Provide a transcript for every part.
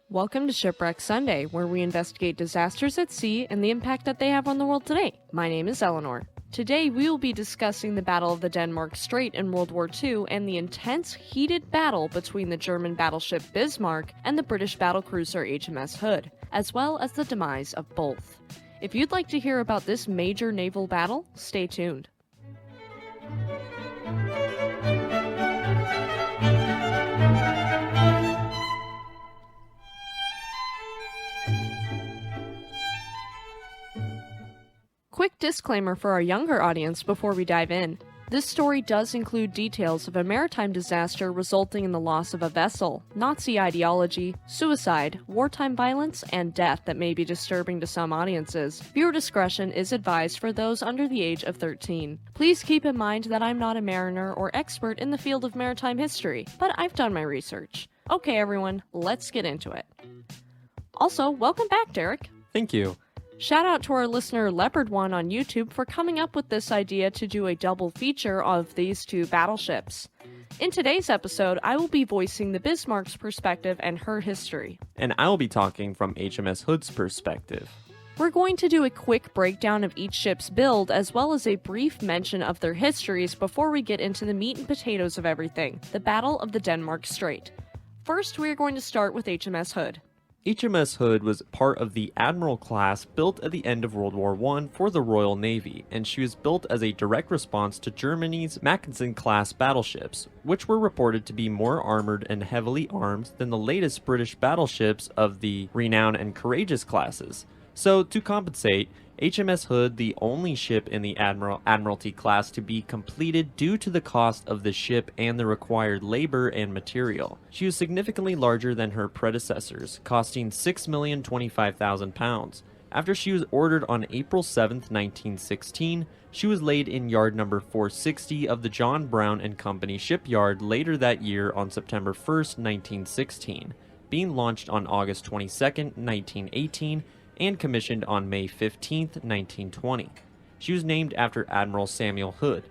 Welcome to Shipwreck Sunday, where we investigate disasters at sea and the impact that they have on the world today. My name is Elinor. Today we will be discussing the Battle of the Denmark Strait in World War II and the intense, heated battle between the German battleship Bismarck and the British battlecruiser HMS Hood, as well as the demise of both. If you'd like to hear about this major naval battle, stay tuned. Quick disclaimer for our younger audience before we dive in. This story does include details of a maritime disaster resulting in the loss of a vessel, Nazi ideology, suicide, wartime violence, and death that may be disturbing to some audiences. Viewer discretion is advised for those under the age of 13. Please keep in mind that I'm not a mariner or expert in the field of maritime history, but I've done my research. Okay everyone, let's get into it. Also, welcome back, Derek. Thank you. Shout out to our listener Leopard1 on YouTube for coming up with this idea to do a double feature of these two battleships. In today's episode, I will be voicing the Bismarck's perspective and her history. And I'll be talking from HMS Hood's perspective. We're going to do a quick breakdown of each ship's build as well as a brief mention of their histories before we get into the meat and potatoes of everything, the Battle of the Denmark Strait. First, we are going to start with HMS Hood. HMS Hood was part of the Admiral class built at the end of World War I for the Royal Navy, and she was built as a direct response to Germany's Mackensen-class battleships, which were reported to be more armored and heavily armed than the latest British battleships of the Renown and Courageous classes. So, to compensate, HMS Hood, the only ship in the Admiralty class to be completed due to the cost of the ship and the required labor and material. She was significantly larger than her predecessors, costing £6,025,000. After she was ordered on April 7, 1916, she was laid in yard number 460 of the John Brown and Company shipyard later that year on September 1, 1916, being launched on August 22, 1918, and commissioned on May 15, 1920. She was named after Admiral Samuel Hood.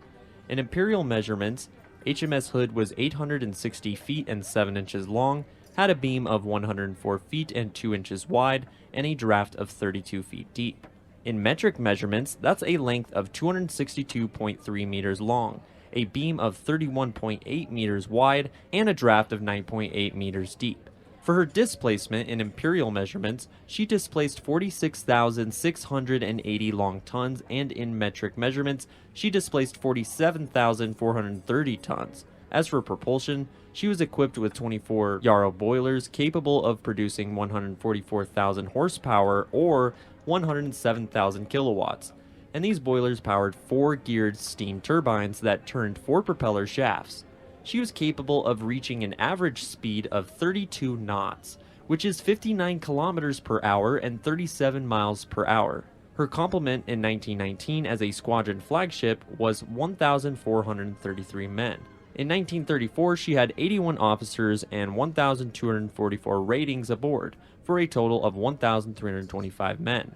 In imperial measurements, HMS Hood was 860 feet and 7 inches long, had a beam of 104 feet and 2 inches wide, and a draft of 32 feet deep. In metric measurements, that's a length of 262.3 meters long, a beam of 31.8 meters wide, and a draft of 9.8 meters deep. For her displacement in imperial measurements, she displaced 46,680 long tons, and in metric measurements, she displaced 47,430 tons. As for propulsion, she was equipped with 24 Yarrow boilers capable of producing 144,000 horsepower or 107,000 kilowatts. And these boilers powered 4 geared steam turbines that turned 4 propeller shafts. She was capable of reaching an average speed of 32 knots, which is 59 kilometers per hour and 37 miles per hour. Her complement in 1919 as a squadron flagship was 1,433 men. In 1934, she had 81 officers and 1,244 ratings aboard, for a total of 1,325 men.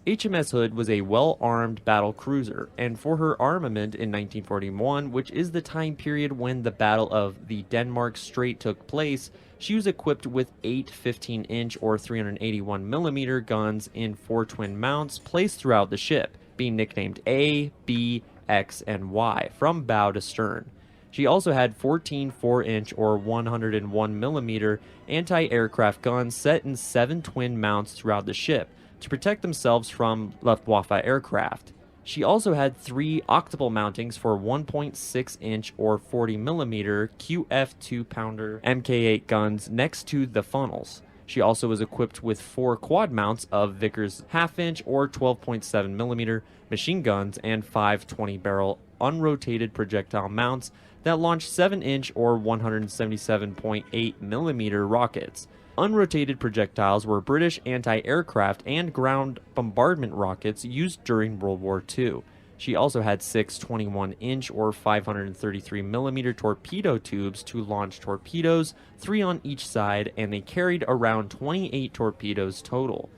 HMS Hood was a well-armed battle cruiser, and for her armament in 1941, which is the time period when the Battle of the Denmark Strait took place, she was equipped with 8 15-inch or 381mm guns in 4 twin mounts placed throughout the ship, being nicknamed A, B, X, and Y, from bow to stern. She also had 14 4-inch or 101mm anti-aircraft guns set in 7 twin mounts throughout the ship, to protect themselves from Luftwaffe aircraft. She also had 3 octuple mountings for 1.6-inch or 40mm QF 2-pounder Mk8 guns next to the funnels. She also was equipped with 4 quad mounts of Vickers half-inch or 12.7mm machine guns and 5 20-barrel unrotated projectile mounts that launched 7-inch or 177.8mm rockets. Unrotated projectiles were British anti-aircraft and ground bombardment rockets used during World War II. She also had 6 21-inch or 533mm torpedo tubes to launch torpedoes, 3 on each side, and they carried around 28 torpedoes total.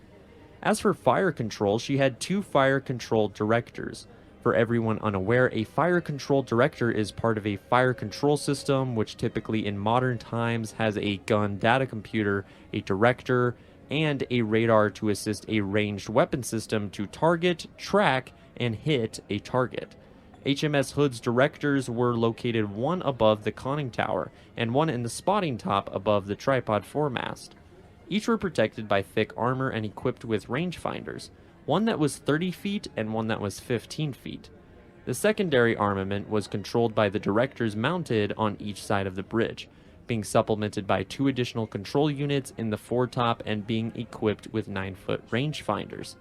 As for fire control, she had 2 fire control directors. For everyone unaware, a fire control director is part of a fire control system, which typically in modern times has a gun data computer, a director, and a radar to assist a ranged weapon system to target, track, and hit a target. HMS Hood's directors were located one above the conning tower and one in the spotting top above the tripod foremast. Each were protected by thick armor and equipped with rangefinders, one that was 30 feet and one that was 15 feet. The secondary armament was controlled by the directors mounted on each side of the bridge, being supplemented by 2 additional control units in the foretop and being equipped with 9-foot rangefinders.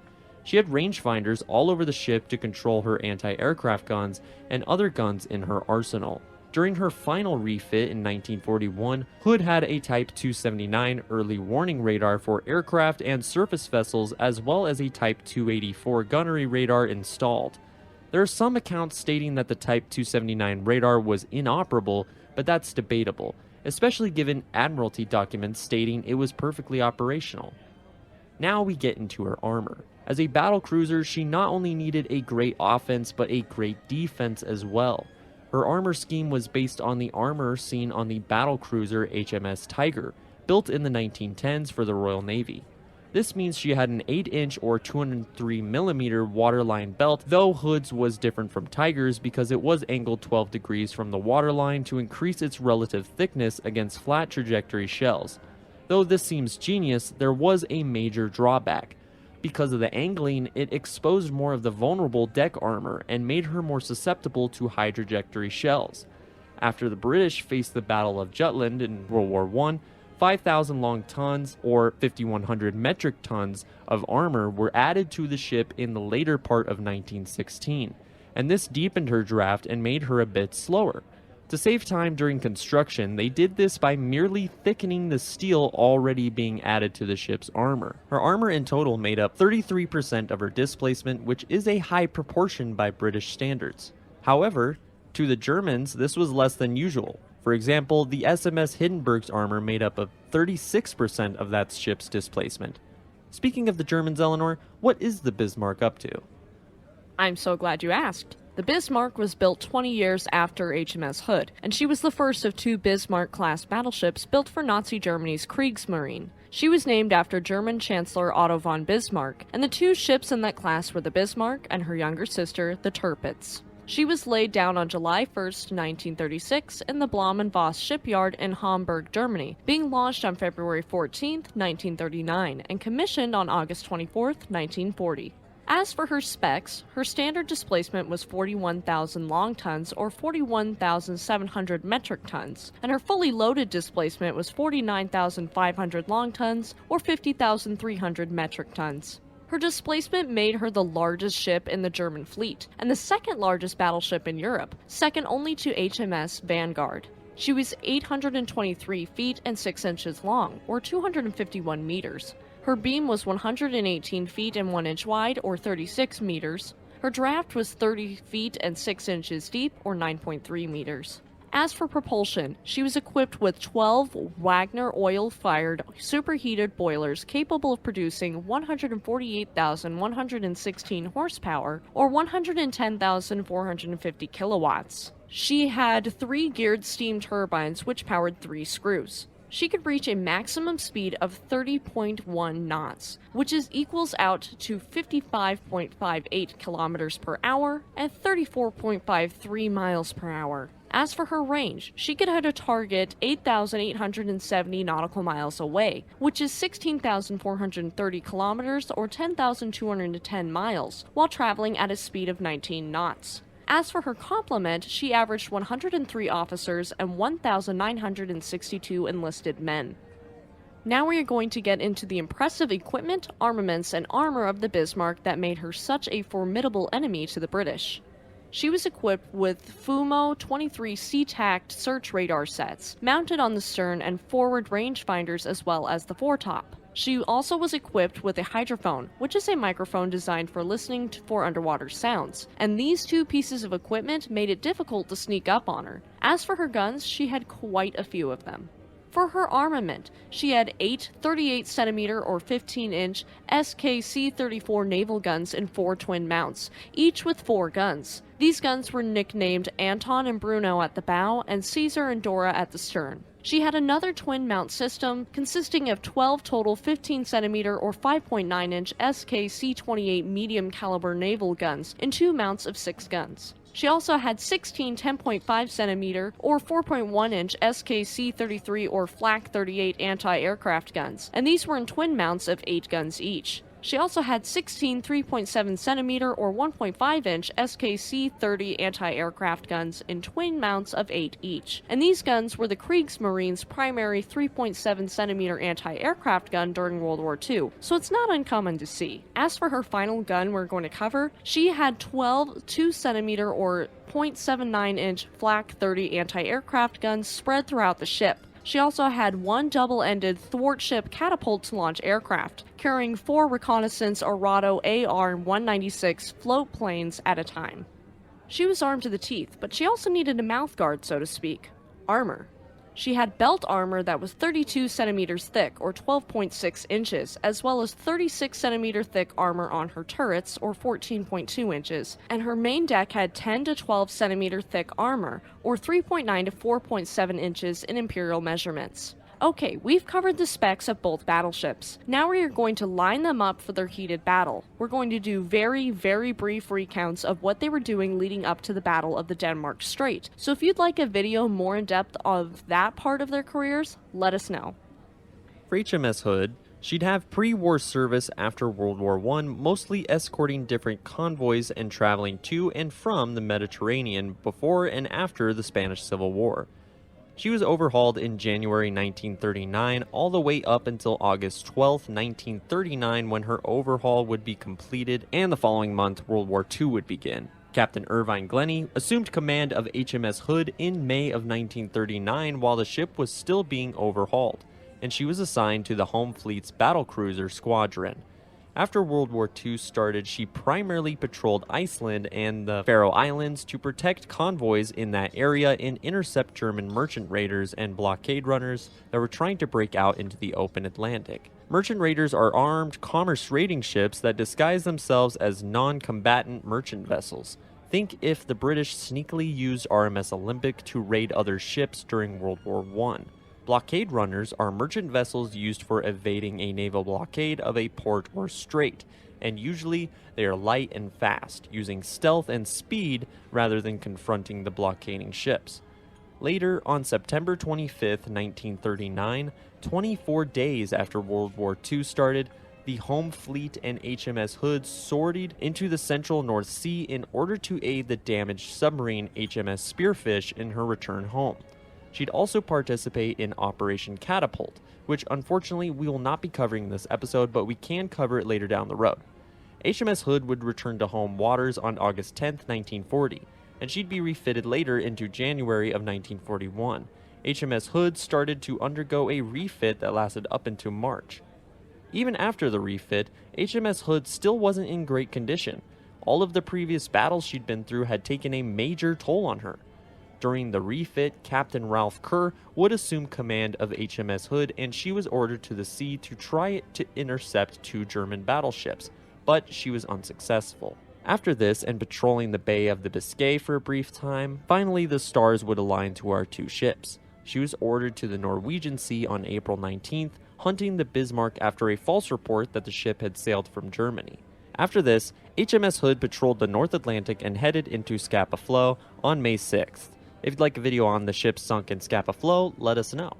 She had rangefinders all over the ship to control her anti-aircraft guns and other guns in her arsenal. During her final refit in 1941, Hood had a Type 279 early warning radar for aircraft and surface vessels, as well as a Type 284 gunnery radar installed. There are some accounts stating that the Type 279 radar was inoperable, but that's debatable, especially given Admiralty documents stating it was perfectly operational. Now we get into her armor. As a battlecruiser, she not only needed a great offense, but a great defense as well. Her armor scheme was based on the armor seen on the battlecruiser HMS Tiger, built in the 1910s for the Royal Navy. This means she had an 8-inch or 203mm waterline belt, though Hood's was different from Tiger's because it was angled 12 degrees from the waterline to increase its relative thickness against flat trajectory shells. Though this seems genius, there was a major drawback. Because of the angling, it exposed more of the vulnerable deck armor and made her more susceptible to high trajectory shells. After the British faced the Battle of Jutland in World War I, 5,000 long tons, or 5,100 metric tons, of armor were added to the ship in the later part of 1916, and this deepened her draft and made her a bit slower. To save time during construction, they did this by merely thickening the steel already being added to the ship's armor. Her armor in total made up 33% of her displacement, which is a high proportion by British standards. However, to the Germans, this was less than usual. For example, the SMS Hindenburg's armor made up of 36% of that ship's displacement. Speaking of the Germans, Elinor, what is the Bismarck up to? I'm so glad you asked. The Bismarck was built 20 years after HMS Hood, and she was the first of 2 Bismarck-class battleships built for Nazi Germany's Kriegsmarine. She was named after German Chancellor Otto von Bismarck, and the 2 ships in that class were the Bismarck and her younger sister, the Tirpitz. She was laid down on July 1, 1936, in the Blohm & Voss shipyard in Hamburg, Germany, being launched on February 14, 1939, and commissioned on August 24, 1940. As for her specs, her standard displacement was 41,000 long tons or 41,700 metric tons, and her fully loaded displacement was 49,500 long tons or 50,300 metric tons. Her displacement made her the largest ship in the German fleet, and the second largest battleship in Europe, second only to HMS Vanguard. She was 823 feet and 6 inches long, or 251 meters. Her beam was 118 feet and 1 inch wide, or 36 meters. Her draft was 30 feet and 6 inches deep, or 9.3 meters. As for propulsion, she was equipped with 12 Wagner oil-fired superheated boilers capable of producing 148,116 horsepower, or 110,450 kilowatts. She had 3 geared steam turbines which powered 3 screws. She could reach a maximum speed of 30.1 knots, which equals out to 55.58 kilometers per hour and 34.53 miles per hour. As for her range, she could hit a target 8,870 nautical miles away, which is 16,430 kilometers or 10,210 miles, while traveling at a speed of 19 knots. As for her complement, she averaged 103 officers and 1,962 enlisted men. Now we are going to get into the impressive equipment, armaments, and armor of the Bismarck that made her such a formidable enemy to the British. She was equipped with Fumo 23 SeaTac search radar sets, mounted on the stern and forward rangefinders as well as the foretop. She also was equipped with a hydrophone, which is a microphone designed for listening for underwater sounds, and these 2 pieces of equipment made it difficult to sneak up on her. As for her guns, she had quite a few of them. For her armament, she had 8 38cm or 15-inch SKC-34 naval guns in 4 twin mounts, each with 4 guns. These guns were nicknamed Anton and Bruno at the bow and Caesar and Dora at the stern. She had another twin mount system consisting of 12 total 15cm or 5.9-inch SKC-28 medium caliber naval guns in 2 mounts of 6 guns. She also had 16 10.5cm or 4.1-inch SKC-33 or Flak 38 anti-aircraft guns, and these were in twin mounts of 8 guns each. She also had 16 3.7cm or 1.5-inch SKC-30 anti-aircraft guns in twin mounts of 8 each, and these guns were the Kriegsmarine's primary 3.7cm anti-aircraft gun during World War II, so it's not uncommon to see. As for her final gun we're going to cover, she had 12 2cm or 0.79-inch Flak 30 anti-aircraft guns spread throughout the ship. She also had 1 double-ended thwart-ship catapult to launch aircraft, carrying 4 reconnaissance Arado AR-196 float planes at a time. She was armed to the teeth, but she also needed a mouthguard, so to speak. Armor. She had belt armor that was 32 centimeters thick, or 12.6 inches, as well as 36 centimeter thick armor on her turrets, or 14.2 inches, and her main deck had 10 to 12 centimeter thick armor, or 3.9 to 4.7 inches in imperial measurements. Okay, we've covered the specs of both battleships. Now we are going to line them up for their heated battle. We're going to do very, very brief recounts of what they were doing leading up to the Battle of the Denmark Strait. So if you'd like a video more in depth of that part of their careers, let us know. For HMS Hood, she'd have pre-war service after World War I, mostly escorting different convoys and traveling to and from the Mediterranean before and after the Spanish Civil War. She was overhauled in January 1939 all the way up until August 12, 1939 when her overhaul would be completed, and the following month World War II would begin. Captain Irvine Glennie assumed command of HMS Hood in May of 1939 while the ship was still being overhauled, and she was assigned to the Home Fleet's battlecruiser squadron. After World War II started, she primarily patrolled Iceland and the Faroe Islands to protect convoys in that area and intercept German merchant raiders and blockade runners that were trying to break out into the open Atlantic. Merchant raiders are armed commerce raiding ships that disguise themselves as non-combatant merchant vessels. Think if the British sneakily used RMS Olympic to raid other ships during World War I. Blockade runners are merchant vessels used for evading a naval blockade of a port or strait, and usually they are light and fast, using stealth and speed rather than confronting the blockading ships. Later, on September 25, 1939, 24 days after World War II started, the Home Fleet and HMS Hood sortied into the central North Sea in order to aid the damaged submarine HMS Spearfish in her return home. She'd also participate in Operation Catapult, which unfortunately we will not be covering in this episode, but we can cover it later down the road. HMS Hood would return to home waters on August 10, 1940, and she'd be refitted later into January of 1941. HMS Hood started to undergo a refit that lasted up into March. Even after the refit, HMS Hood still wasn't in great condition. All of the previous battles she'd been through had taken a major toll on her. During the refit, Captain Ralph Kerr would assume command of HMS Hood, and she was ordered to the sea to try to intercept 2 German battleships, but she was unsuccessful. After this, and patrolling the Bay of the Biscay for a brief time, finally the stars would align to our 2 ships. She was ordered to the Norwegian Sea on April 19th, hunting the Bismarck after a false report that the ship had sailed from Germany. After this, HMS Hood patrolled the North Atlantic and headed into Scapa Flow on May 6th. If you'd like a video on the ship sunk in Scapa Flow, let us know.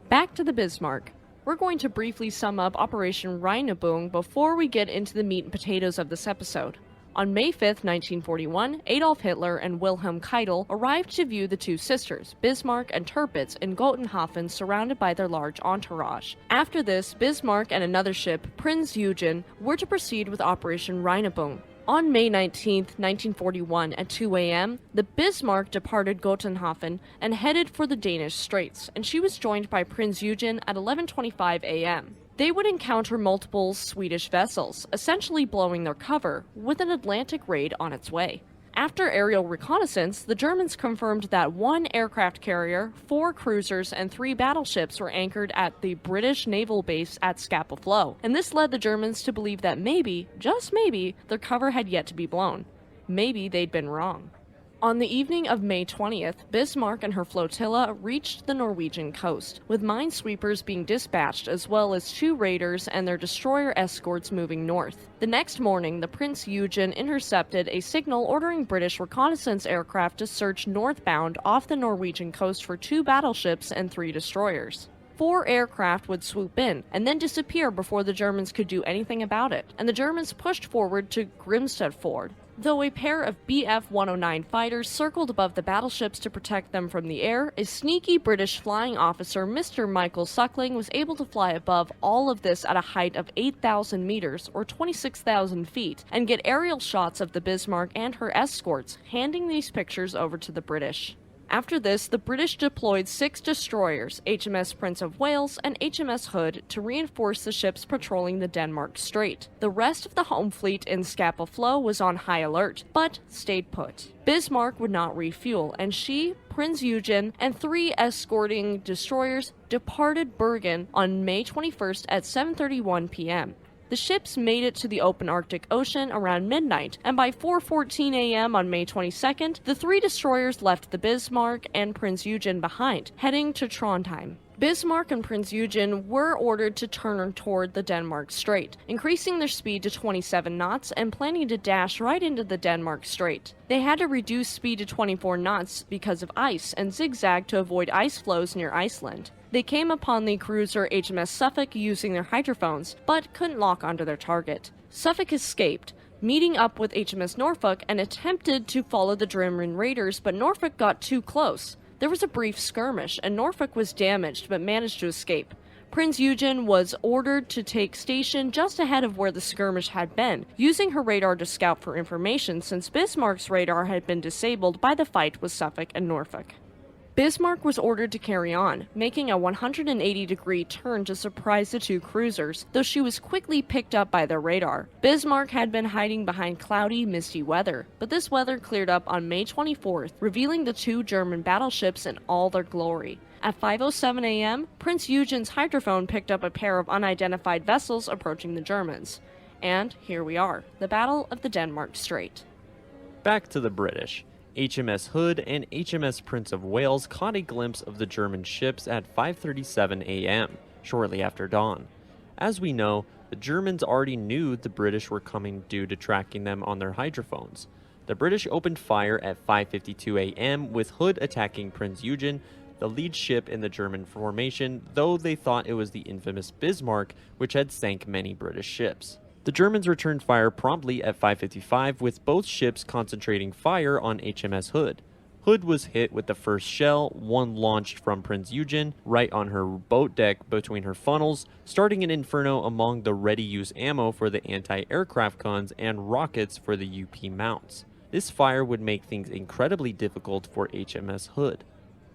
Back to the Bismarck. We're going to briefly sum up Operation Rheinübung before we get into the meat and potatoes of this episode. On May 5, 1941, Adolf Hitler and Wilhelm Keitel arrived to view the 2 sisters, Bismarck and Tirpitz, in Gotenhafen surrounded by their large entourage. After this, Bismarck and another ship, Prinz Eugen, were to proceed with Operation Rheinübung. On May 19, 1941, at 2 a.m., the Bismarck departed Gotenhafen and headed for the Danish Straits, and she was joined by Prinz Eugen at 11:25 a.m. They would encounter multiple Swedish vessels, essentially blowing their cover, with an Atlantic raid on its way. After aerial reconnaissance, the Germans confirmed that 1 aircraft carrier, 4 cruisers, and 3 battleships were anchored at the British naval base at Scapa Flow, and this led the Germans to believe that maybe, just maybe, their cover had yet to be blown. Maybe they'd been wrong. On the evening of May 20th, Bismarck and her flotilla reached the Norwegian coast, with minesweepers being dispatched as well as 2 raiders and their destroyer escorts moving north. The next morning, the Prince Eugen intercepted a signal ordering British reconnaissance aircraft to search northbound off the Norwegian coast for 2 battleships and 3 destroyers. 4 aircraft would swoop in and then disappear before the Germans could do anything about it, and the Germans pushed forward to Grimstad Ford. Though a pair of Bf-109 fighters circled above the battleships to protect them from the air, a sneaky British flying officer, Mr. Michael Suckling, was able to fly above all of this at a height of 8,000 meters, or 26,000 feet, and get aerial shots of the Bismarck and her escorts, handing these pictures over to the British. After this, the British deployed 6 destroyers, HMS Prince of Wales and HMS Hood, to reinforce the ships patrolling the Denmark Strait. The rest of the home fleet in Scapa Flow was on high alert, but stayed put. Bismarck would not refuel, and she, Prince Eugen, and 3 escorting destroyers departed Bergen on May 21st at 7:31 p.m. The ships made it to the open Arctic Ocean around midnight, and by 4:14 a.m. on May 22nd, the 3 destroyers left the Bismarck and Prince Eugen behind, heading to Trondheim. Bismarck and Prince Eugen were ordered to turn toward the Denmark Strait, increasing their speed to 27 knots and planning to dash right into the Denmark Strait. They had to reduce speed to 24 knots because of ice and zigzag to avoid ice flows near Iceland. They came upon the cruiser HMS Suffolk using their hydrophones, but couldn't lock onto their target. Suffolk escaped, meeting up with HMS Norfolk and attempted to follow the German raiders, but Norfolk got too close. There was a brief skirmish, and Norfolk was damaged but managed to escape. Prince Eugen was ordered to take station just ahead of where the skirmish had been, using her radar to scout for information since Bismarck's radar had been disabled by the fight with Suffolk and Norfolk. Bismarck was ordered to carry on, making a 180-degree turn to surprise the 2 cruisers, though she was quickly picked up by their radar. Bismarck had been hiding behind cloudy, misty weather, but this weather cleared up on May 24th, revealing the 2 German battleships in all their glory. At 5:07 a.m., Prince Eugen's hydrophone picked up a pair of unidentified vessels approaching the Germans. And here we are, the Battle of the Denmark Strait. Back to the British. HMS Hood and HMS Prince of Wales caught a glimpse of the German ships at 5:37 a.m., shortly after dawn. As we know, the Germans already knew the British were coming due to tracking them on their hydrophones. The British opened fire at 5:52 a.m., with Hood attacking Prince Eugen, the lead ship in the German formation, though they thought it was the infamous Bismarck, which had sank many British ships. The Germans returned fire promptly at 5:55, with both ships concentrating fire on HMS Hood. Hood was hit with the first shell, one launched from Prince Eugen, right on her boat deck between her funnels, starting an inferno among the ready-use ammo for the anti-aircraft guns and rockets for the UP mounts. This fire would make things incredibly difficult for HMS Hood.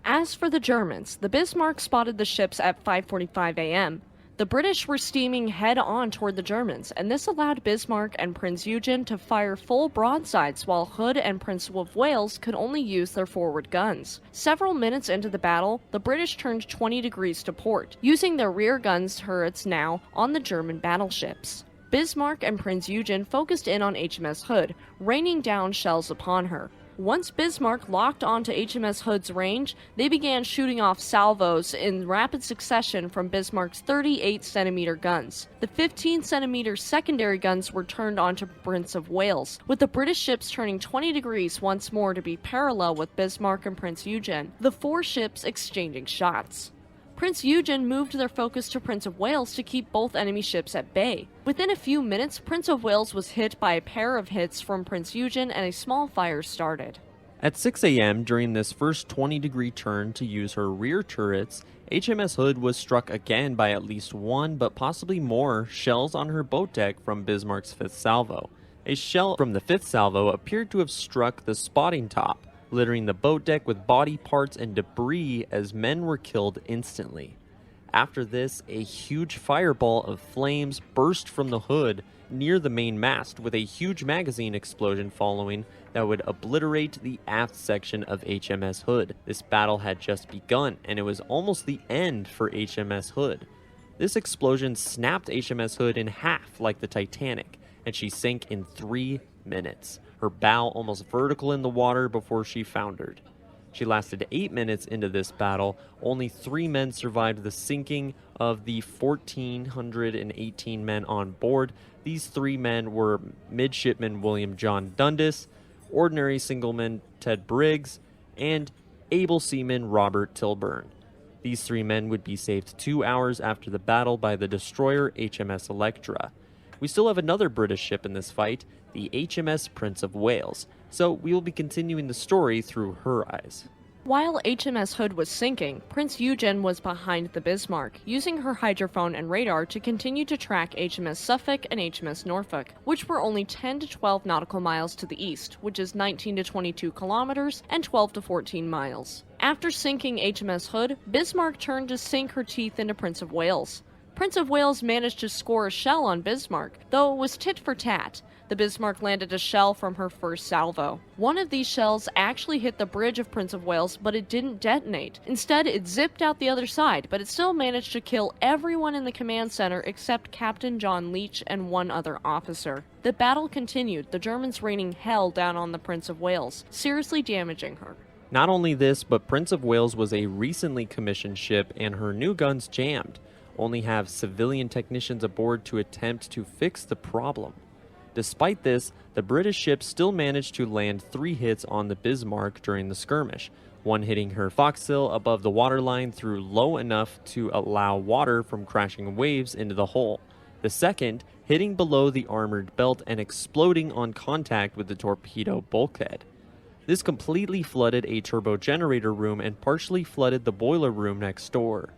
As for the Germans, the Bismarck spotted the ships at 5:45 a.m. The British were steaming head-on toward the Germans, and this allowed Bismarck and Prince Eugen to fire full broadsides while Hood and Prince of Wales could only use their forward guns. Several minutes into the battle, the British turned 20 degrees to port, using their rear guns turrets now on the German battleships. Bismarck and Prince Eugen focused in on HMS Hood, raining down shells upon her. Once Bismarck locked onto HMS Hood's range, they began shooting off salvos in rapid succession from Bismarck's 38-centimeter guns. The 15-centimeter secondary guns were turned onto Prince of Wales, with the British ships turning 20 degrees once more to be parallel with Bismarck and Prince Eugen, the 4 ships exchanging shots. Prince Eugen moved their focus to Prince of Wales to keep both enemy ships at bay. Within a few minutes, Prince of Wales was hit by a pair of hits from Prince Eugen and a small fire started. At 6 a.m., during this first 20-degree turn to use her rear turrets, HMS Hood was struck again by at least 1, but possibly more, shells on her boat deck from Bismarck's 5th salvo. A shell from the 5th salvo appeared to have struck the spotting top, littering the boat deck with body parts and debris as men were killed instantly. After this, a huge fireball of flames burst from the Hood near the main mast, with a huge magazine explosion following, that would obliterate the aft section of HMS Hood. This battle had just begun, and it was almost the end for HMS Hood. This explosion snapped HMS Hood in half like the Titanic, and she sank in 3 minutes, her bow almost vertical in the water before she foundered. She lasted 8 minutes into this battle. Only 3 men survived the sinking of the 1,418 men on board. These 3 men were Midshipman William John Dundas, Ordinary Signalman Ted Briggs, and Able Seaman Robert Tilburn. These 3 men would be saved 2 hours after the battle by the destroyer HMS Electra. We still have another British ship in this fight, the HMS Prince of Wales, so we will be continuing the story through her eyes. While HMS Hood was sinking, Prince Eugen was behind the Bismarck, using her hydrophone and radar to continue to track HMS Suffolk and HMS Norfolk, which were only 10 to 12 nautical miles to the east, which is 19 to 22 kilometers and 12 to 14 miles. After sinking HMS Hood, Bismarck turned to sink her teeth into Prince of Wales. Prince of Wales managed to score a shell on Bismarck, though it was tit for tat. The Bismarck landed a shell from her first salvo. One of these shells actually hit the bridge of Prince of Wales, but it didn't detonate. Instead, it zipped out the other side, but it still managed to kill everyone in the command center except Captain John Leach and 1 other officer. The battle continued, the Germans raining hell down on the Prince of Wales, seriously damaging her. Not only this, but Prince of Wales was a recently commissioned ship and her new guns jammed. Only have civilian technicians aboard to attempt to fix the problem. Despite this, the British ship still managed to land 3 hits on the Bismarck during the skirmish, one hitting her forecastle above the waterline through low enough to allow water from crashing waves into the hull. The second hitting below the armored belt and exploding on contact with the torpedo bulkhead. This completely flooded a turbo generator room and partially flooded the boiler room next door.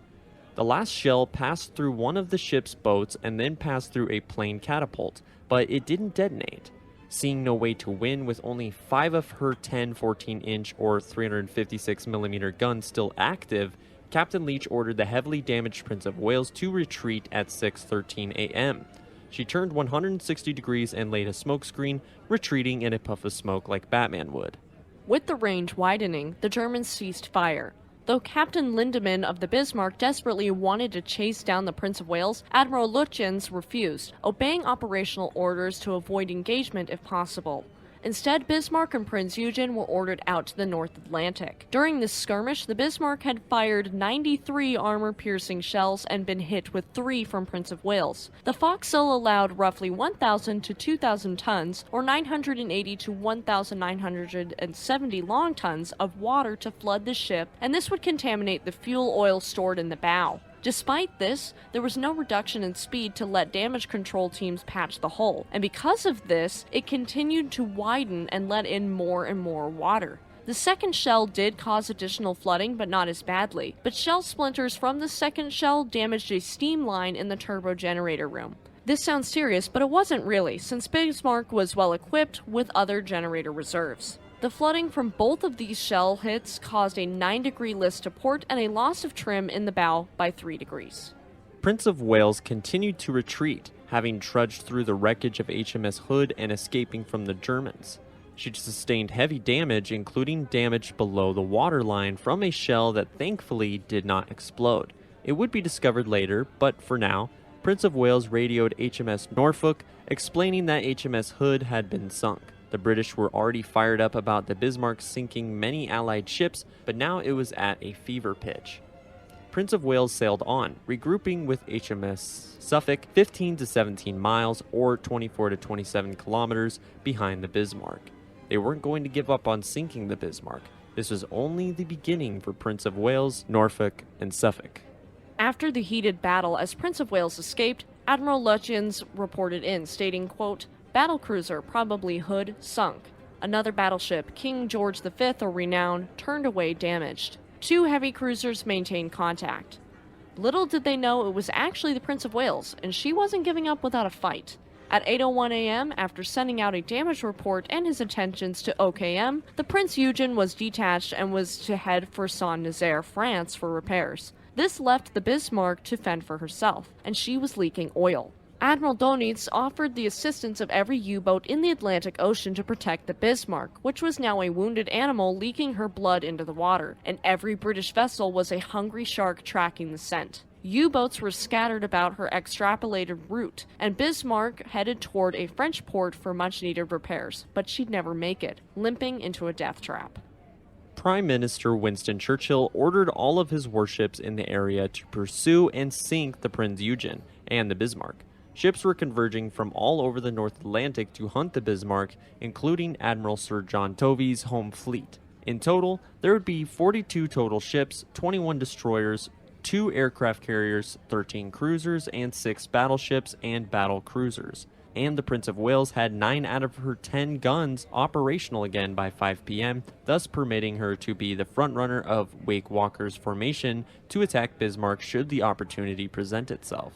The last shell passed through one of the ship's boats and then passed through a plane catapult, but it didn't detonate. Seeing no way to win with only 5 of her 10 14-inch or 356mm guns still active, Captain Leach ordered the heavily damaged Prince of Wales to retreat at 6:13 a.m. She turned 160 degrees and laid a smokescreen, retreating in a puff of smoke like Batman would. With the range widening, the Germans ceased fire. Though Captain Lindemann of the Bismarck desperately wanted to chase down the Prince of Wales, Admiral Lutyens refused, obeying operational orders to avoid engagement if possible. Instead, Bismarck and Prince Eugen were ordered out to the North Atlantic. During this skirmish, the Bismarck had fired 93 armor-piercing shells and been hit with 3 from Prince of Wales. The forecastle allowed roughly 1,000 to 2,000 tons, or 980 to 1,970 long tons of water to flood the ship, and this would contaminate the fuel oil stored in the bow. Despite this, there was no reduction in speed to let damage control teams patch the hull, and because of this, it continued to widen and let in more and more water. The second shell did cause additional flooding, but not as badly, but shell splinters from the second shell damaged a steam line in the turbo generator room. This sounds serious, but it wasn't really, since Bismarck was well equipped with other generator reserves. The flooding from both of these shell hits caused a 9-degree list to port and a loss of trim in the bow by 3 degrees. Prince of Wales continued to retreat, having trudged through the wreckage of HMS Hood and escaping from the Germans. She sustained heavy damage, including damage below the waterline from a shell that thankfully did not explode. It would be discovered later, but for now, Prince of Wales radioed HMS Norfolk, explaining that HMS Hood had been sunk. The British were already fired up about the Bismarck sinking many Allied ships, but now it was at a fever pitch. Prince of Wales sailed on, regrouping with HMS Suffolk 15 to 17 miles or 24 to 27 kilometers behind the Bismarck. They weren't going to give up on sinking the Bismarck. This was only the beginning for Prince of Wales, Norfolk, and Suffolk. After the heated battle, as Prince of Wales escaped, Admiral Lutyens reported in, stating, quote, "Battlecruiser, probably Hood, sunk. Another battleship, King George V or Renown, turned away damaged. 2 heavy cruisers maintained contact." Little did they know it was actually the Prince of Wales, and she wasn't giving up without a fight. At 8:01 a.m., after sending out a damage report and his attentions to OKM, the Prince Eugen was detached and was to head for Saint-Nazaire, France for repairs. This left the Bismarck to fend for herself, and she was leaking oil. Admiral Donitz offered the assistance of every U-boat in the Atlantic Ocean to protect the Bismarck, which was now a wounded animal leaking her blood into the water, and every British vessel was a hungry shark tracking the scent. U-boats were scattered about her extrapolated route, and Bismarck headed toward a French port for much-needed repairs, but she'd never make it, limping into a death trap. Prime Minister Winston Churchill ordered all of his warships in the area to pursue and sink the Prinz Eugen and the Bismarck. Ships were converging from all over the North Atlantic to hunt the Bismarck, including Admiral Sir John Tovey's home fleet. In total, there would be 42 total ships, 21 destroyers, 2 aircraft carriers, 13 cruisers, and 6 battleships and battle cruisers. And the Prince of Wales had 9 out of her 10 guns operational again by 5 p.m., thus permitting her to be the frontrunner of Wake Walker's formation to attack Bismarck should the opportunity present itself.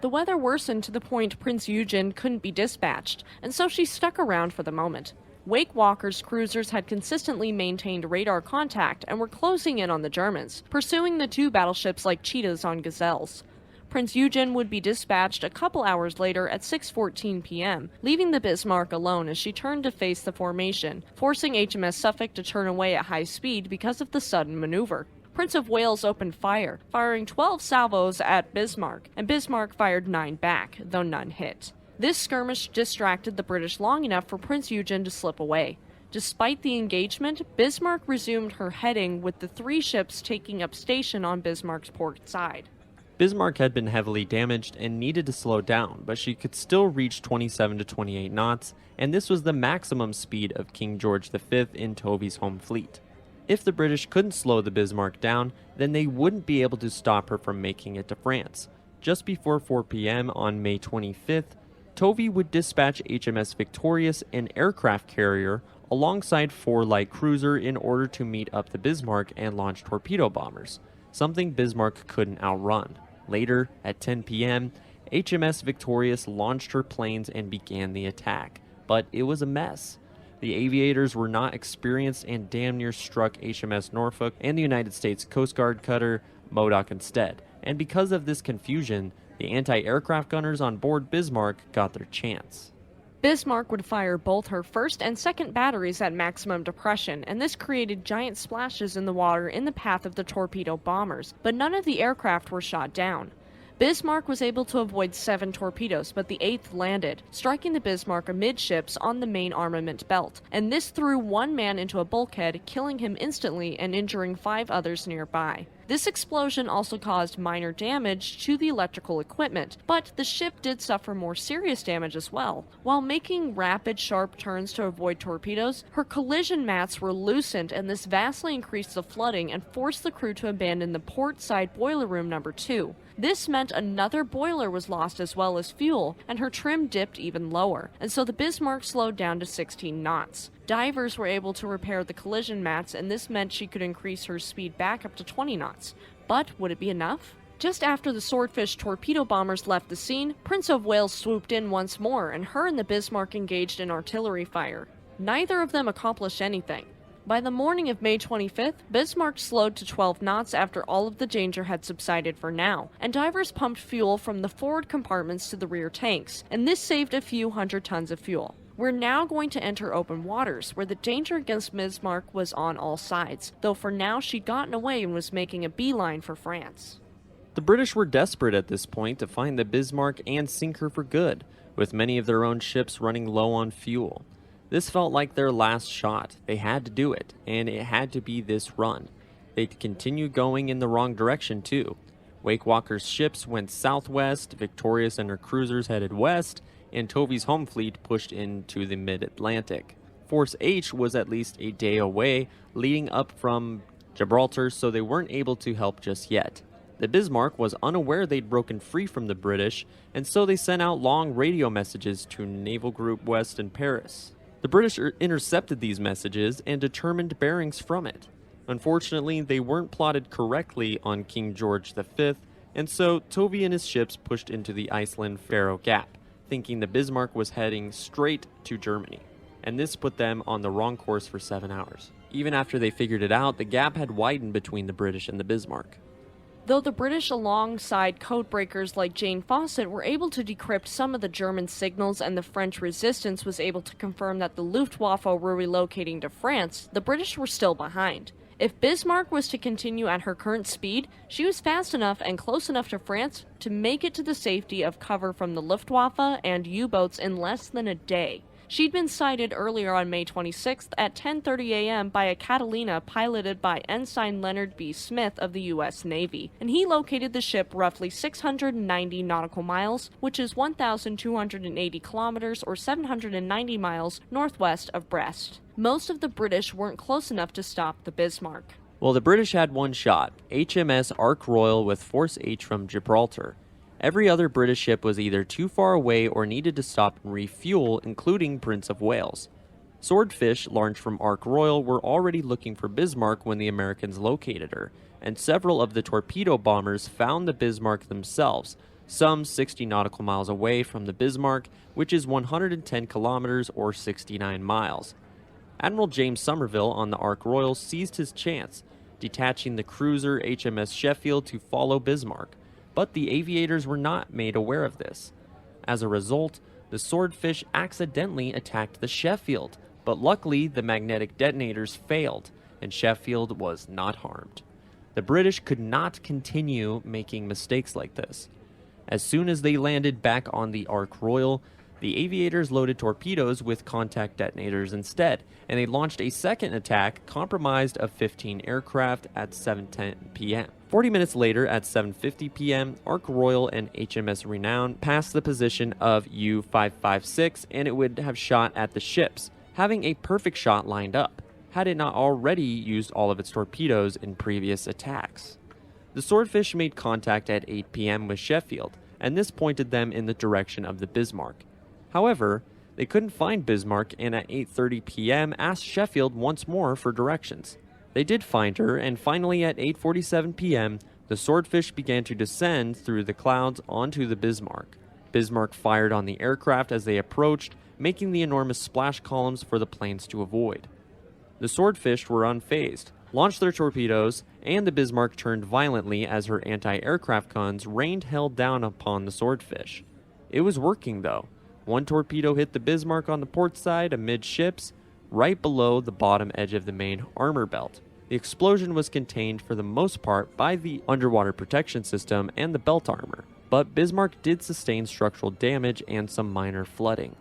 The weather worsened to the point Prinz Eugen couldn't be dispatched, and so she stuck around for the moment. Wake Walker's cruisers had consistently maintained radar contact and were closing in on the Germans, pursuing the 2 battleships like cheetahs on gazelles. Prinz Eugen would be dispatched a couple hours later at 6:14 p.m., leaving the Bismarck alone as she turned to face the formation, forcing HMS Suffolk to turn away at high speed because of the sudden maneuver. Prince of Wales opened fire, firing 12 salvos at Bismarck, and Bismarck fired 9 back, though none hit. This skirmish distracted the British long enough for Prinz Eugen to slip away. Despite the engagement, Bismarck resumed her heading with the 3 ships taking up station on Bismarck's port side. Bismarck had been heavily damaged and needed to slow down, but she could still reach 27 to 28 knots, and this was the maximum speed of King George V in Tovey's home fleet. If the British couldn't slow the Bismarck down, then they wouldn't be able to stop her from making it to France. Just before 4 p.m. on May 25th, Tovey would dispatch HMS Victorious, an aircraft carrier, alongside 4 light cruiser in order to meet up the Bismarck and launch torpedo bombers, something Bismarck couldn't outrun. Later, at 10 p.m., HMS Victorious launched her planes and began the attack, but it was a mess. The aviators were not experienced and damn near struck HMS Norfolk and the United States Coast Guard cutter Modoc instead, and because of this confusion, the anti-aircraft gunners on board Bismarck got their chance. Bismarck would fire both her first and second batteries at maximum depression, and this created giant splashes in the water in the path of the torpedo bombers, but none of the aircraft were shot down. Bismarck was able to avoid 7 torpedoes, but the 8th landed, striking the Bismarck amidships on the main armament belt, and this threw 1 man into a bulkhead, killing him instantly and injuring 5 others nearby. This explosion also caused minor damage to the electrical equipment, but the ship did suffer more serious damage as well. While making rapid, sharp turns to avoid torpedoes, her collision mats were loosened, and this vastly increased the flooding and forced the crew to abandon the port side boiler room number 2. This meant another boiler was lost as well as fuel, and her trim dipped even lower, and so the Bismarck slowed down to 16 knots. Divers were able to repair the collision mats, and this meant she could increase her speed back up to 20 knots. But would it be enough? Just after the Swordfish torpedo bombers left the scene, Prince of Wales swooped in once more, and her and the Bismarck engaged in artillery fire. Neither of them accomplished anything. By the morning of May 25th, Bismarck slowed to 12 knots after all of the danger had subsided for now, and divers pumped fuel from the forward compartments to the rear tanks, and this saved a few hundred tons of fuel. We're now going to enter open waters, where the danger against Bismarck was on all sides, though for now she'd gotten away and was making a beeline for France. The British were desperate at this point to find the Bismarck and sink her for good, with many of their own ships running low on fuel. This felt like their last shot. They had to do it, and it had to be this run. They'd continue going in the wrong direction, too. Wake Walker's ships went southwest, Victorious and her cruisers headed west, and Tovey's home fleet pushed into the mid-Atlantic. Force H was at least a day away, leading up from Gibraltar, so they weren't able to help just yet. The Bismarck was unaware they'd broken free from the British, and so they sent out long radio messages to Naval Group West in Paris. The British intercepted these messages and determined bearings from it. Unfortunately, they weren't plotted correctly on King George V, and so Tovey and his ships pushed into the Iceland-Faroe Gap, thinking the Bismarck was heading straight to Germany, and this put them on the wrong course for 7 hours. Even after they figured it out, the gap had widened between the British and the Bismarck. Though the British, alongside codebreakers like Jane Fawcett, were able to decrypt some of the German signals and the French resistance was able to confirm that the Luftwaffe were relocating to France, the British were still behind. If Bismarck was to continue at her current speed, she was fast enough and close enough to France to make it to the safety of cover from the Luftwaffe and U-boats in less than a day. She'd been sighted earlier on May 26th at 10:30 a.m. by a Catalina piloted by Ensign Leonard B. Smith of the U.S. Navy, and he located the ship roughly 690 nautical miles, which is 1,280 kilometers or 790 miles northwest of Brest. Most of the British weren't close enough to stop the Bismarck. Well, the British had one shot, HMS Ark Royal with Force H from Gibraltar. Every other British ship was either too far away or needed to stop and refuel, including Prince of Wales. Swordfish, launched from Ark Royal, were already looking for Bismarck when the Americans located her, and several of the torpedo bombers found the Bismarck themselves, some 60 nautical miles away from the Bismarck, which is 110 kilometers or 69 miles. Admiral James Somerville on the Ark Royal seized his chance, detaching the cruiser HMS Sheffield to follow Bismarck. But the aviators were not made aware of this. As a result, the Swordfish accidentally attacked the Sheffield, but luckily the magnetic detonators failed, and Sheffield was not harmed. The British could not continue making mistakes like this. As soon as they landed back on the Ark Royal, the aviators loaded torpedoes with contact detonators instead, and they launched a second attack comprised of 15 aircraft at 7:10 p.m. 40 minutes later, at 7:50 p.m., Ark Royal and HMS Renown passed the position of U-556, and it would have shot at the ships, having a perfect shot lined up, had it not already used all of its torpedoes in previous attacks. The Swordfish made contact at 8 p.m. with Sheffield, and this pointed them in the direction of the Bismarck. However, they couldn't find Bismarck, and at 8:30 p.m. asked Sheffield once more for directions. They did find her, and finally at 8:47 p.m., the Swordfish began to descend through the clouds onto the Bismarck. Bismarck fired on the aircraft as they approached, making the enormous splash columns for the planes to avoid. The Swordfish were unfazed, launched their torpedoes, and the Bismarck turned violently as her anti-aircraft guns rained hell down upon the Swordfish. It was working, though. One torpedo hit the Bismarck on the port side amidships, right below the bottom edge of the main armor belt. The explosion was contained for the most part by the underwater protection system and the belt armor, but Bismarck did sustain structural damage and some minor flooding.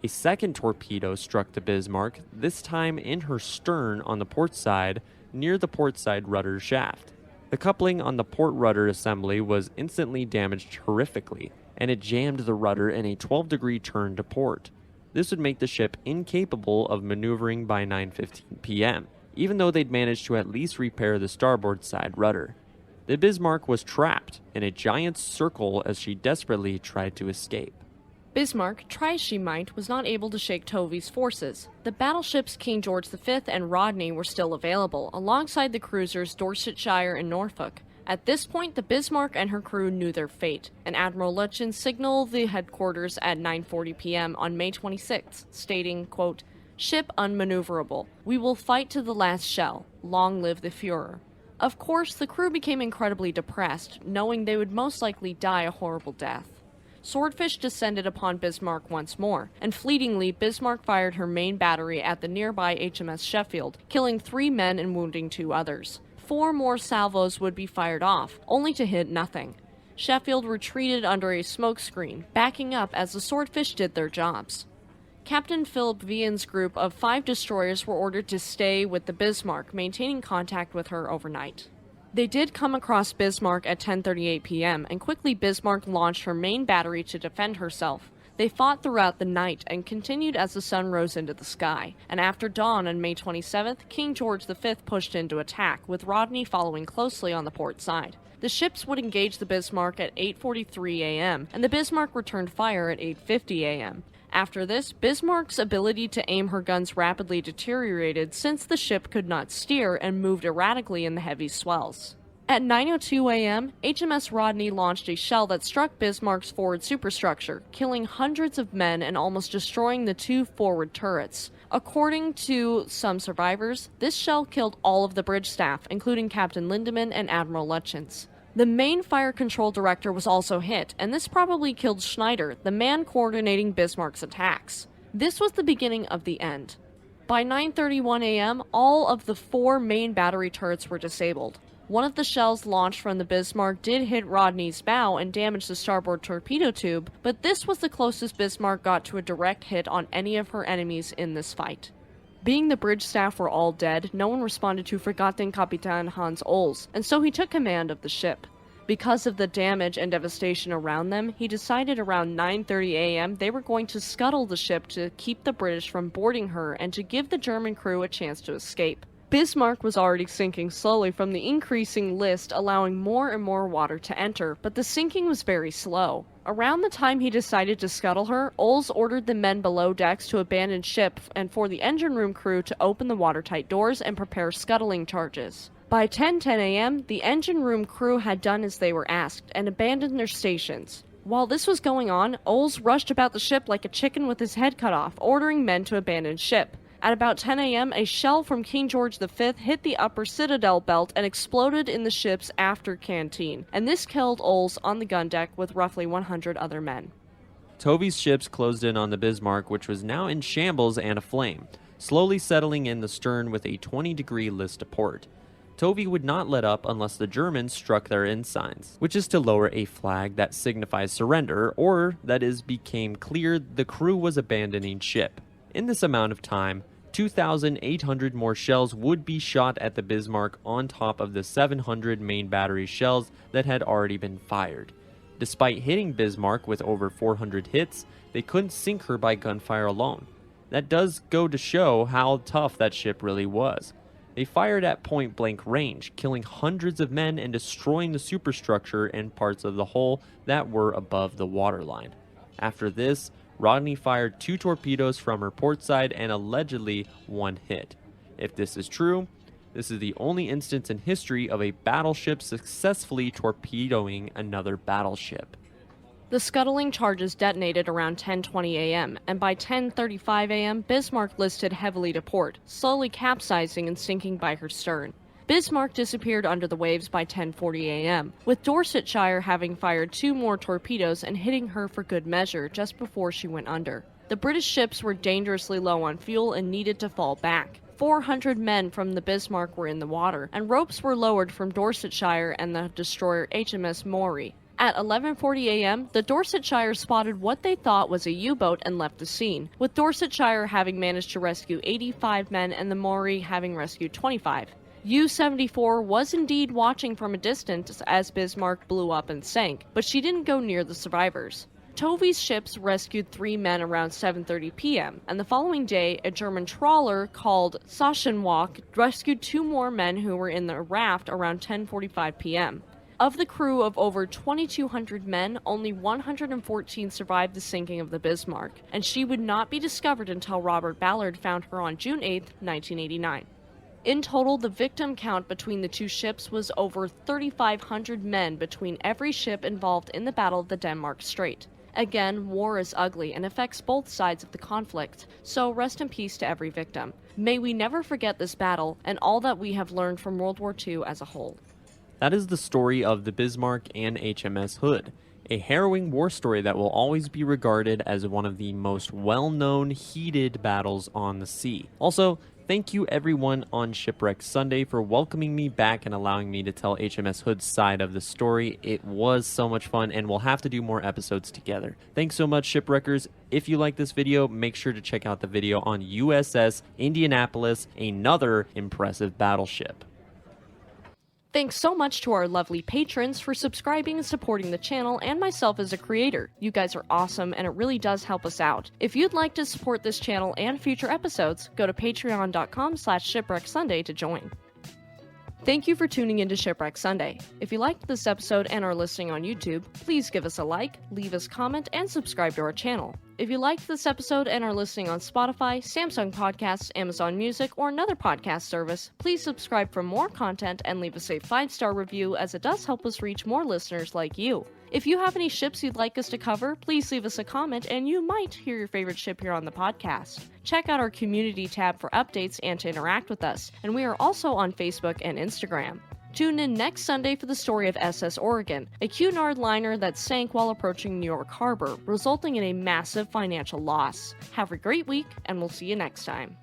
A second torpedo struck the Bismarck, this time in her stern on the port side, near the port side rudder shaft. The coupling on the port rudder assembly was instantly damaged horrifically, and it jammed the rudder in a 12-degree turn to port. This would make the ship incapable of maneuvering by 9:15 p.m., even though they'd managed to at least repair the starboard side rudder. The Bismarck was trapped in a giant circle as she desperately tried to escape. Bismarck, try as she might, was not able to shake Tovey's forces. The battleships King George V and Rodney were still available, alongside the cruisers Dorsetshire and Norfolk. At this point, the Bismarck and her crew knew their fate, and Admiral Lutyens signaled the headquarters at 9:40 p.m. on May 26th, stating, quote, "Ship unmaneuverable. We will fight to the last shell. Long live the Führer." Of course, the crew became incredibly depressed, knowing they would most likely die a horrible death. Swordfish descended upon Bismarck once more, and fleetingly, Bismarck fired her main battery at the nearby HMS Sheffield, killing 3 men and wounding 2 others. 4 more salvos would be fired off, only to hit nothing. Sheffield retreated under a smokescreen, backing up as the Swordfish did their jobs. Captain Philip Vian's group of 5 destroyers were ordered to stay with the Bismarck, maintaining contact with her overnight. They did come across Bismarck at 10:38 p.m., and quickly Bismarck launched her main battery to defend herself. They fought throughout the night and continued as the sun rose into the sky, and after dawn on May 27th, King George V pushed into attack, with Rodney following closely on the port side. The ships would engage the Bismarck at 8:43 a.m., and the Bismarck returned fire at 8:50 a.m. After this, Bismarck's ability to aim her guns rapidly deteriorated since the ship could not steer and moved erratically in the heavy swells. At 9:02 a.m., HMS Rodney launched a shell that struck Bismarck's forward superstructure, killing hundreds of men and almost destroying the 2 forward turrets. According to some survivors, this shell killed all of the bridge staff, including Captain Lindemann and Admiral Lutyens. The main fire control director was also hit, and this probably killed Schneider, the man coordinating Bismarck's attacks. This was the beginning of the end. By 9:31 a.m., all of the 4 main battery turrets were disabled. One of the shells launched from the Bismarck did hit Rodney's bow and damage the starboard torpedo tube, but this was the closest Bismarck got to a direct hit on any of her enemies in this fight. Being the bridge staff were all dead, no one responded to Fregattenkapitän Hans Ols, and so he took command of the ship. Because of the damage and devastation around them, he decided around 9:30 a.m. they were going to scuttle the ship to keep the British from boarding her and to give the German crew a chance to escape. Bismarck was already sinking slowly from the increasing list, allowing more and more water to enter, but the sinking was very slow. Around the time he decided to scuttle her, Ols ordered the men below decks to abandon ship and for the engine room crew to open the watertight doors and prepare scuttling charges. By 10:10 a.m., the engine room crew had done as they were asked and abandoned their stations. While this was going on, Ols rushed about the ship like a chicken with his head cut off, ordering men to abandon ship. At about 10 a.m., a shell from King George V hit the upper citadel belt and exploded in the ship's after canteen, and this killed Ols on the gun deck with roughly 100 other men. Tovey's ships closed in on the Bismarck, which was now in shambles and aflame, slowly settling in the stern with a 20-degree list to port. Tovey would not let up unless the Germans struck their ensigns, which is to lower a flag that signifies surrender, or, that is, became clear the crew was abandoning ship. In this amount of time, 2,800 more shells would be shot at the Bismarck on top of the 700 main battery shells that had already been fired. Despite hitting Bismarck with over 400 hits, they couldn't sink her by gunfire alone. That does go to show how tough that ship really was. They fired at point-blank range, killing hundreds of men and destroying the superstructure and parts of the hull that were above the waterline. After this, Rodney fired 2 torpedoes from her port side and allegedly 1 hit. If this is true, this is the only instance in history of a battleship successfully torpedoing another battleship. The scuttling charges detonated around 10:20 a.m., and by 10:35 a.m., Bismarck listed heavily to port, slowly capsizing and sinking by her stern. Bismarck disappeared under the waves by 10:40 a.m., with Dorsetshire having fired 2 more torpedoes and hitting her for good measure just before she went under. The British ships were dangerously low on fuel and needed to fall back. 400 men from the Bismarck were in the water, and ropes were lowered from Dorsetshire and the destroyer HMS Hood. At 11:40 a.m., the Dorsetshire spotted what they thought was a U-boat and left the scene, with Dorsetshire having managed to rescue 85 men and the Hood having rescued 25. U-74 was indeed watching from a distance as Bismarck blew up and sank, but she didn't go near the survivors. Tovey's ships rescued 3 men around 7:30 p.m., and the following day, a German trawler called Sachsenwalk rescued 2 more men who were in the raft around 10:45 p.m. Of the crew of over 2,200 men, only 114 survived the sinking of the Bismarck, and she would not be discovered until Robert Ballard found her on June 8, 1989. In total, the victim count between the 2 ships was over 3,500 men between every ship involved in the Battle of the Denmark Strait. Again, war is ugly and affects both sides of the conflict, so rest in peace to every victim. May we never forget this battle and all that we have learned from World War II as a whole. That is the story of the Bismarck and HMS Hood, a harrowing war story that will always be regarded as one of the most well-known, heated battles on the sea. Also, thank you everyone on Shipwreck Sunday for welcoming me back and allowing me to tell HMS Hood's side of the story. It was so much fun, and we'll have to do more episodes together. Thanks so much, Shipwreckers. If you like this video, make sure to check out the video on USS Indianapolis, another impressive battleship. Thanks so much to our lovely patrons for subscribing and supporting the channel and myself as a creator. You guys are awesome and it really does help us out. If you'd like to support this channel and future episodes, go to patreon.com/shipwrecksunday to join. Thank you for tuning into Shipwreck Sunday. If you liked this episode and are listening on YouTube, please give us a like, leave us a comment, and subscribe to our channel. If you liked this episode and are listening on Spotify, Samsung Podcasts, Amazon Music, or another podcast service, please subscribe for more content and leave us a 5-star review as it does help us reach more listeners like you. If you have any ships you'd like us to cover, please leave us a comment and you might hear your favorite ship here on the podcast. Check out our community tab for updates and to interact with us, and we are also on Facebook and Instagram. Tune in next Sunday for the story of SS Oregon, a Cunard liner that sank while approaching New York Harbor, resulting in a massive financial loss. Have a great week, and we'll see you next time.